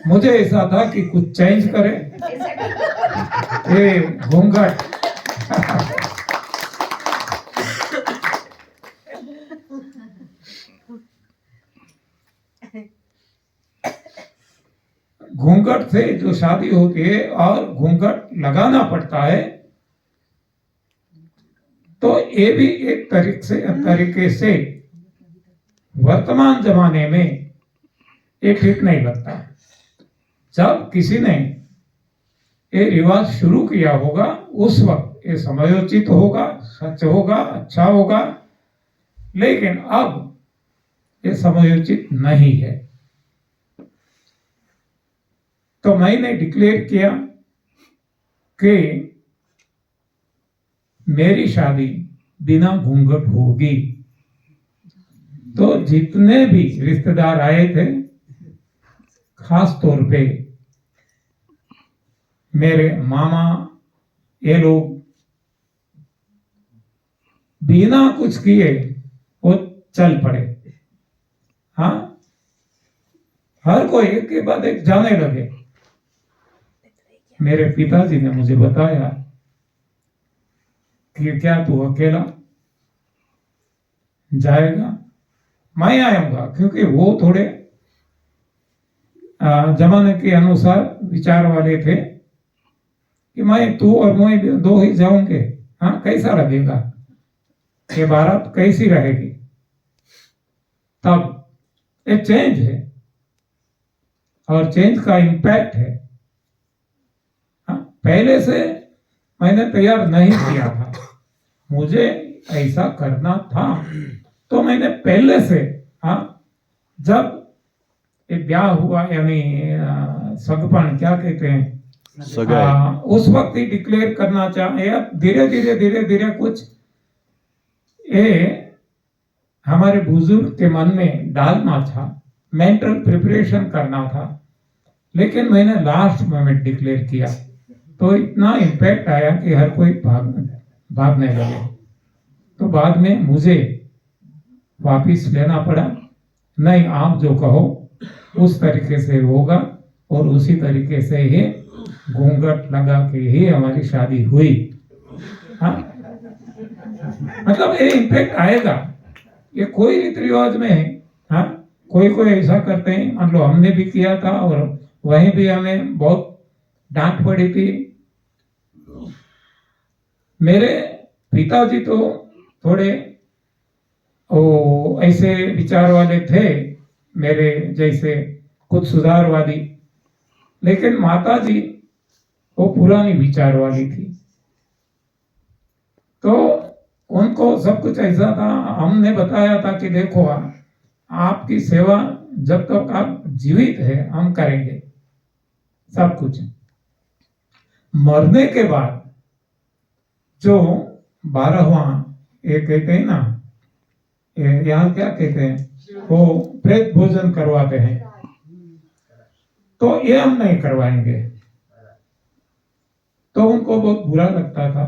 मुझे ऐसा था कि कुछ चेंज करे, ये घूंघट। घूंघट से जो शादी होती है और घूंघट लगाना पड़ता है, तो ये भी एक तरीके से वर्तमान जमाने में ये ठीक नहीं लगता। जब किसी ने ये रिवाज शुरू किया होगा उस वक्त ये समयोचित होगा, सच होगा, अच्छा होगा, लेकिन अब ये समयोचित नहीं है। तो मैंने डिक्लेयर किया कि मेरी शादी बिना घूंघट होगी। तो जितने भी रिश्तेदार आए थे, खास तौर पे मेरे मामा, ये लोग बिना कुछ किए वो चल पड़े। हाँ, हर कोई एक के बाद एक जाने लगे। मेरे पिताजी ने मुझे बताया कि क्या तू अकेला जाएगा? मैं आऊंगा, क्योंकि वो थोड़े जमाने के अनुसार विचार वाले थे कि मैं, तू और मैं दो ही जाऊंगे। हाँ, कैसा लगेगा, ये बारात कैसी रहेगी? तब ये चेंज है और चेंज का इम्पैक्ट है। हाँ, पहले से मैंने तैयार नहीं किया था, मुझे ऐसा करना था, तो मैंने पहले से, हाँ, जब ये ब्याह हुआ, यानी सगपन क्या कहते हैं, उस वक्त ही डिक्लेयर करना चाहिए। धीरे धीरे कुछ ये हमारे बुजुर्ग के मन में डालना था, मेंटल प्रिपरेशन करना था, लेकिन मैंने लास्ट मोमेंट डिक्लेयर किया तो इतना इम्पैक्ट आया कि हर कोई भागने लगे। तो बाद में मुझे वापिस लेना पड़ा। नहीं, आप जो कहो उस तरीके से होगा, और उसी तरीके से ही घूंघट लगा के ही हमारी शादी हुई। हाँ, मतलब ये इम्पैक्ट आएगा। ये कोई रीति रिवाज में है। हाँ, कोई ऐसा करते हैं, मान लो हमने भी किया था और वहीं भी हमें बहुत डांट पड़ी थी। मेरे पिताजी तो थोड़े वो ऐसे विचार वाले थे, मेरे जैसे कुछ सुधारवादी, लेकिन माताजी वो पुरानी विचार वाली थी। तो उनको सब कुछ ऐसा था, हमने बताया था कि देखो, आपकी सेवा जब तक आप जीवित है हम करेंगे सब कुछ। मरने के बाद जो 12वां, ये कहते हैं ना, यहाँ क्या कहते हैं, वो प्रेत भोजन करवाते हैं, तो ये हम नहीं करवाएंगे। तो उनको बहुत बुरा लगता था।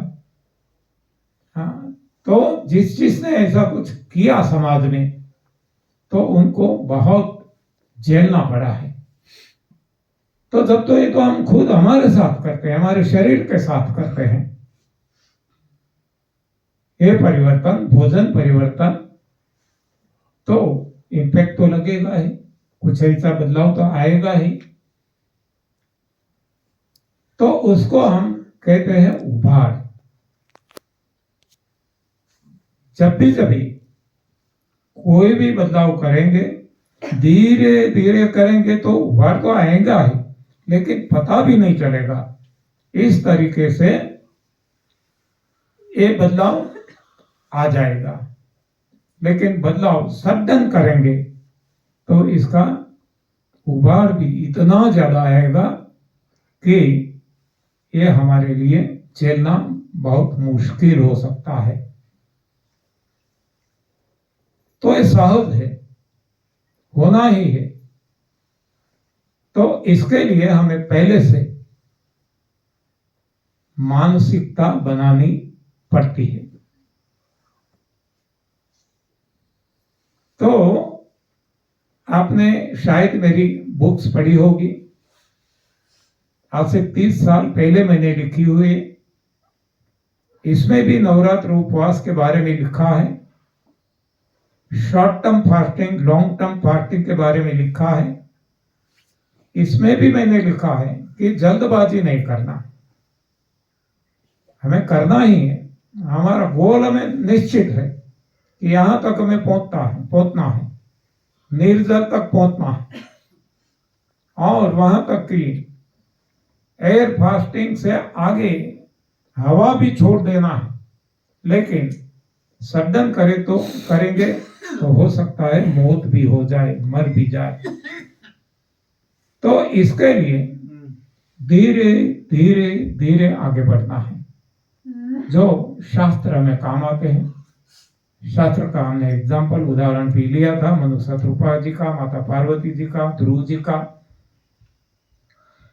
हाँ, तो जिसने ऐसा कुछ किया समाज में, तो उनको बहुत झेलना पड़ा है। तो जब तो ये तो हम खुद हमारे साथ करते हैं, हमारे शरीर के साथ करते हैं ये परिवर्तन, भोजन परिवर्तन, तो इम्पैक्ट तो लगेगा ही, कुछ ऐसा बदलाव तो आएगा ही। तो उसको हम कहते हैं उभार। जब भी कोई भी बदलाव करेंगे, धीरे धीरे करेंगे तो उभार तो आएगा ही, लेकिन पता भी नहीं चलेगा। इस तरीके से ये बदलाव आ जाएगा, लेकिन बदलाव सडन करेंगे तो इसका उभार भी इतना ज्यादा आएगा कि ये हमारे लिए झेलना बहुत मुश्किल हो सकता है। तो ये सहज है, होना ही है। तो इसके लिए हमें पहले से मानसिकता बनानी पड़ती है। तो आपने शायद मेरी बुक्स पढ़ी होगी। आज से 30 साल पहले मैंने लिखी हुई। इसमें भी नवरात्र उपवास के बारे में लिखा है, short term fasting, long term fasting के बारे में लिखा है। इसमें भी मैंने लिखा है कि जल्दबाजी नहीं करना, हमें करना ही है। हमारा गोल हमें निश्चित है कि यहां तक हमें पहुंचना है, निर्जल तक पहुंचना है, और वहां तक की एयर फास्टिंग से आगे हवा भी छोड़ देना है। लेकिन सडन करेंगे तो हो सकता है मौत भी हो जाए, मर भी जाए। तो इसके लिए धीरे धीरे धीरे आगे बढ़ना है। जो शास्त्र में काम आते हैं, शास्त्र का हमने एग्जाम्पल उदाहरण भी लिया था, मनु शत्रुपा जी का, माता पार्वती जी का, ध्रुव जी का,